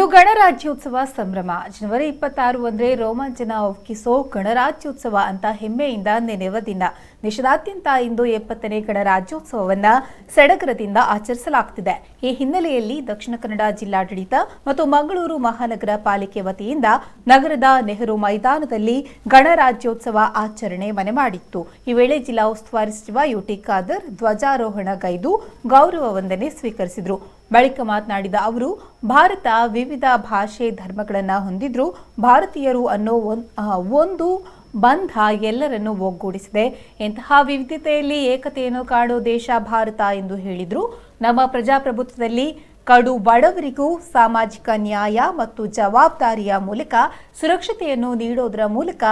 ಇಂದು ಗಣರಾಜ್ಯೋತ್ಸವ ಸಂಭ್ರಮ. ಜನವರಿ 26 ಅಂದರೆ ರೋಮಾಂಚನ ಒಕ್ಕಿಸೋ ಗಣರಾಜ್ಯೋತ್ಸವ ಅಂತ ಹೆಮ್ಮೆಯಿಂದ ನೆನೆಯುವ ದಿನ. ದೇಶದಾದ್ಯಂತ ಇಂದು 70ನೇ ಗಣರಾಜ್ಯೋತ್ಸವವನ್ನು ಸಡಗರದಿಂದ ಆಚರಿಸಲಾಗುತ್ತಿದೆ. ಈ ಹಿನ್ನೆಲೆಯಲ್ಲಿ ದಕ್ಷಿಣ ಕನ್ನಡ ಜಿಲ್ಲಾಡಳಿತ ಮತ್ತು ಮಂಗಳೂರು ಮಹಾನಗರ ಪಾಲಿಕೆ ವತಿಯಿಂದ ನಗರದ ನೆಹರು ಮೈದಾನದಲ್ಲಿ ಗಣರಾಜ್ಯೋತ್ಸವ ಆಚರಣೆ ಮನೆ ಮಾಡಿತ್ತು. ಈ ವೇಳೆ ಜಿಲ್ಲಾ ಉಸ್ತುವಾರಿ ಸಚಿವ ಯುಟಿ ಖಾದರ್ ಧ್ವಜಾರೋಹಣಗೈದು ಗೌರವ ವಂದನೆ ಸ್ವೀಕರಿಸಿದರು. ಬಳಿಕ ಮಾತನಾಡಿದ ಅವರು, ಭಾರತ ವಿವಿಧ ಭಾಷೆ ಧರ್ಮಗಳನ್ನು ಹೊಂದಿದ್ರು ಭಾರತೀಯರು ಅನ್ನೋ ಒಂದು ಬಂಧ ಎಲ್ಲರನ್ನು ಒಗ್ಗೂಡಿಸಿದೆ. ಇಂತಹ ವಿವಿಧತೆಯಲ್ಲಿ ಏಕತೆಯನ್ನು ಕಾಣೋ ದೇಶ ಭಾರತ ಎಂದು ಹೇಳಿದರು. ನಮ್ಮ ಪ್ರಜಾಪ್ರಭುತ್ವದಲ್ಲಿ ಕಡು ಬಡವರಿಗೂ ಸಾಮಾಜಿಕ ನ್ಯಾಯ ಮತ್ತು ಜವಾಬ್ದಾರಿಯ ಮೂಲಕ ಸುರಕ್ಷತೆಯನ್ನು ನೀಡೋದರ ಮೂಲಕ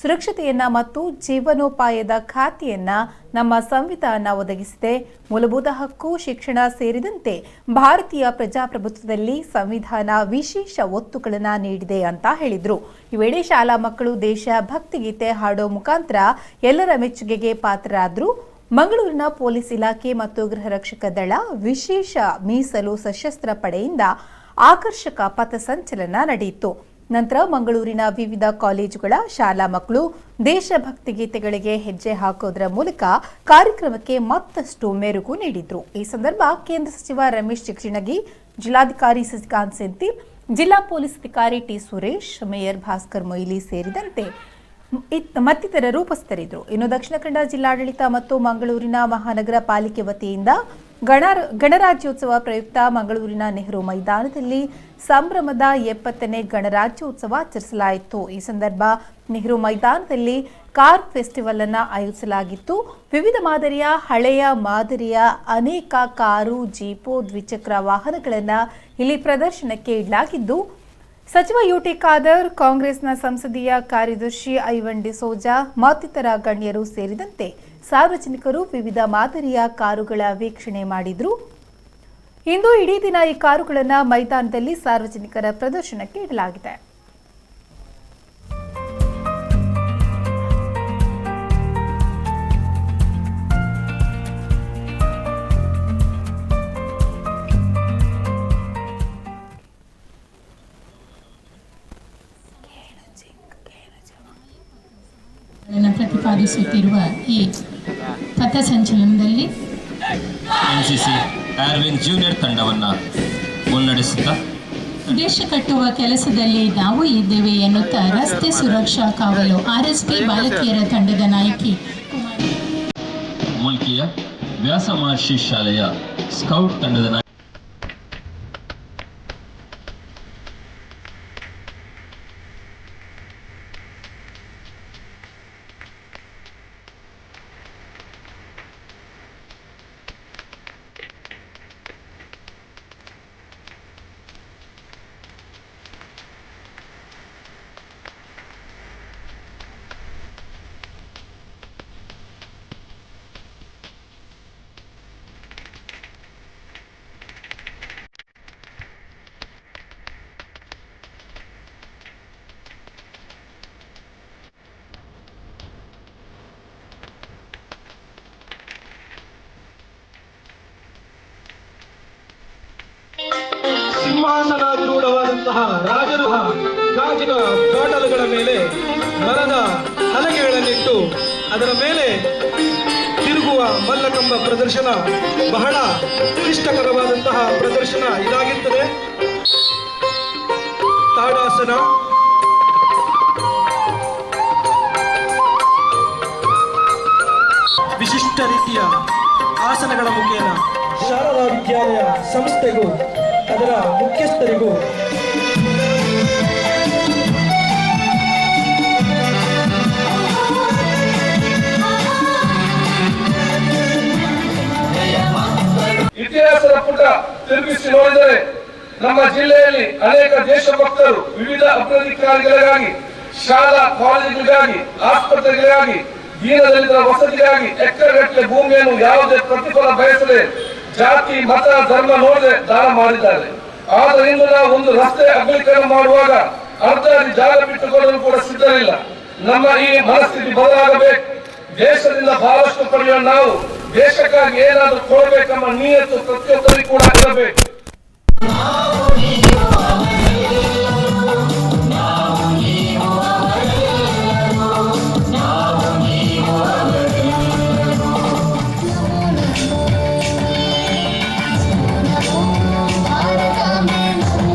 ಸುರಕ್ಷತೆಯನ್ನ ಮತ್ತು ಜೀವನೋಪಾಯದ ಖಾತೆಯನ್ನ ನಮ್ಮ ಸಂವಿಧಾನ ಒದಗಿಸಿದೆ. ಮೂಲಭೂತ ಹಕ್ಕು, ಶಿಕ್ಷಣ ಸೇರಿದಂತೆ ಭಾರತೀಯ ಪ್ರಜಾಪ್ರಭುತ್ವದಲ್ಲಿ ಸಂವಿಧಾನ ವಿಶೇಷ ಒತ್ತುಗಳನ್ನು ನೀಡಿದೆ ಅಂತ ಹೇಳಿದರು. ಈ ವೇಳೆ ಶಾಲಾ ಮಕ್ಕಳು ದೇಶ ಭಕ್ತಿಗೀತೆ ಹಾಡೋ ಮುಖಾಂತರ ಎಲ್ಲರ ಮೆಚ್ಚುಗೆಗೆ ಪಾತ್ರರಾದರು. ಮಂಗಳೂರಿನ ಪೊಲೀಸ್ ಇಲಾಖೆ ಮತ್ತು ಗೃಹ ರಕ್ಷಕ ದಳ, ವಿಶೇಷ ಮೀಸಲು ಸಶಸ್ತ್ರ ಪಡೆಯಿಂದ ಆಕರ್ಷಕ ಪಥಸಂಚಲನ ನಡೆಯಿತು. ನಂತರ ಮಂಗಳೂರಿನ ವಿವಿಧ ಕಾಲೇಜುಗಳ ಶಾಲಾ ಮಕ್ಕಳು ದೇಶಭಕ್ತಿ ಗೀತೆಗಳಿಗೆ ಹೆಜ್ಜೆ ಹಾಕೋದರ ಮೂಲಕ ಕಾರ್ಯಕ್ರಮಕ್ಕೆ ಮತ್ತಷ್ಟು ಮೆರುಗು ನೀಡಿದ್ರು. ಈ ಸಂದರ್ಭ ಕೇಂದ್ರ ಸಚಿವ ರಮೇಶ್ ಜಿಗಜಿಣಗಿ, ಜಿಲ್ಲಾಧಿಕಾರಿ ಸಸಿಕಾಂತ್ ಸೆಂಥಿಲ್, ಜಿಲ್ಲಾ ಪೊಲೀಸ್ ಅಧಿಕಾರಿ ಟಿ ಸುರೇಶ್, ಮೇಯರ್ ಭಾಸ್ಕರ್ ಮೊಯ್ಲಿ ಸೇರಿದಂತೆ ಮತ್ತಿತರರು ಉಪಸ್ಥಿತರಿದ್ದರು. ಇನ್ನು ದಕ್ಷಿಣ ಕನ್ನಡ ಜಿಲ್ಲಾಡಳಿತ ಮತ್ತು ಮಂಗಳೂರಿನ ಮಹಾನಗರ ಪಾಲಿಕೆ ವತಿಯಿಂದ ಗಣರಾಜ್ಯೋತ್ಸವ ಪ್ರಯುಕ್ತ ಮಂಗಳೂರಿನ ನೆಹರು ಮೈದಾನದಲ್ಲಿ ಸಂಭ್ರಮದ 70ನೇ ಗಣರಾಜ್ಯೋತ್ಸವ ಆಚರಿಸಲಾಯಿತು. ಈ ಸಂದರ್ಭ ನೆಹರು ಮೈದಾನದಲ್ಲಿ ಕಾರ್ ಫೆಸ್ಟಿವಲ್ ಅನ್ನು ಆಯೋಜಿಸಲಾಗಿತ್ತು. ವಿವಿಧ ಮಾದರಿಯ ಹಳೆಯ ಮಾದರಿಯ ಅನೇಕ ಕಾರು, ಜೀಪು, ದ್ವಿಚಕ್ರ ವಾಹನಗಳನ್ನು ಇಲ್ಲಿ ಪ್ರದರ್ಶನಕ್ಕೆ ಇಡಲಾಗಿದ್ದು, ಸಚಿವ ಯುಟಿ ಖಾದರ್, ಕಾಂಗ್ರೆಸ್ನ ಸಂಸದೀಯ ಕಾರ್ಯದರ್ಶಿ ಐವನ್ ಡಿಸೋಜಾ ಮತ್ತಿತರ ಗಣ್ಯರು ಸೇರಿದಂತೆ ಸಾರ್ವಜನಿಕರು ವಿವಿಧ ಮಾದರಿಯ ಕಾರುಗಳ ವೀಕ್ಷಣೆ ಮಾಡಿದ್ರು. ಇಂದು ಇಡೀ ದಿನ ಈ ಕಾರುಗಳನ್ನು ಮೈದಾನದಲ್ಲಿ ಸಾರ್ವಜನಿಕರ ಪ್ರದರ್ಶನಕ್ಕೆ ಇಡಲಾಗಿದೆ. ಪ್ರತಿಪಾದಿಸುತ್ತಿರುವ ಈ ಪಥಸಂಚಲನದಲ್ಲಿ ಎನ್ಸಿಸಿ ಏರ್ವಿನ್ ಜೂನಿಯರ್ ತಂಡವನ್ನು ಮುನ್ನಡೆಸುತ್ತಾ ದೇಶ ಕಟ್ಟುವ ಕೆಲಸದಲ್ಲಿ ನಾವು ಇದ್ದೇವೆ ಎನ್ನುತ್ತಾ ರಸ್ತೆ ಸುರಕ್ಷಾ ಕಾವಲು ಆರ್ಎಸ್ಪಿ ಬಾಲಕಿಯರ ತಂಡದ ನಾಯಕಿ ಮುಲ್ಕಿಯ ವ್ಯಾಸ ಮಹರ್ಷಿ ಶಾಲೆಯ ಸ್ಕೌಟ್ ತಂಡದ ನಾಯಕಿ ಸಿಂಹಾಸನಾರೂಢವಾದಂತಹ ರಾಜರು ಗಾಜಿನ ಬಾಟಲುಗಳ ಮೇಲೆ ಮರದ ಹಲಗೆಗಳನ್ನಿಟ್ಟು ಅದರ ಮೇಲೆ ತಿರುಗುವ ಮಲ್ಲಕಂಬ ಪ್ರದರ್ಶನ ಬಹಳ ಕ್ಲಿಷ್ಟಕರವಾದಂತಹ ಪ್ರದರ್ಶನ ಇದಾಗಿರ್ತದೆ. ತಾಡಾಸನ, ವಿಶಿಷ್ಟ ರೀತಿಯ ಆಸನಗಳ ಮುಖೇನ ಶಾರದಾ ವಿದ್ಯಾಲಯ ಸಂಸ್ಥೆಗೂ ಅದರ ಮುಖ್ಯಸ್ಥರಿಗೂ ಇತಿಹಾಸದ ಪುಟ ತಿರುಗಿಸಿ ನೋಡಿದರೆ ನಮ್ಮ ಜಿಲ್ಲೆಯಲ್ಲಿ ಅನೇಕ ದೇಶಭಕ್ತರು ವಿವಿಧ ಅಭಿವೃದ್ಧಿ ಕಾರ್ಯಗಳಿಗಾಗಿ, ಶಾಲಾ ಕಾಲೇಜುಗಳಿಗಾಗಿ, ಆಸ್ಪತ್ರೆಗಳಿಗಾಗಿ, ದೀನದಲಿತರ ವಸತಿಗಾಗಿ ಎಕರೆಗಟ್ಟಲೆ ಭೂಮಿಯನ್ನು ಯಾವುದೇ ಪ್ರತಿಫಲ ಬಯಸದೆ ಜಾತಿ, ಮತ, ಧರ್ಮ ನೋಡದೆ ದಾನ ಮಾಡಿದ್ದಾರೆ. ಆದರೆ ಇಂದು ನಾವು ಒಂದು ರಸ್ತೆ ಅಗಲೀಕರಣ ಮಾಡುವಾಗ ಅರ್ಧ ಜಾಗ ಬಿಟ್ಟುಕೊಳ್ಳಲು ಕೂಡ ಸಿದ್ಧರಿಲ್ಲ. ನಮ್ಮ ಈ ಮನಸ್ಥಿತಿ ಬದಲಾಗಬೇಕು. ದೇಶದಿಂದ ಬಹಳಷ್ಟು ಪಡೆಯುವ ನಾವು ದೇಶಕ್ಕಾಗಿ ಏನಾದರೂ ಕೊಡಬೇಕೆಂಬ ನಿಯತ್ತು ಪ್ರತಿಯೊಬ್ಬರಿಗೂ ಕೂಡ ಇರಬೇಕು.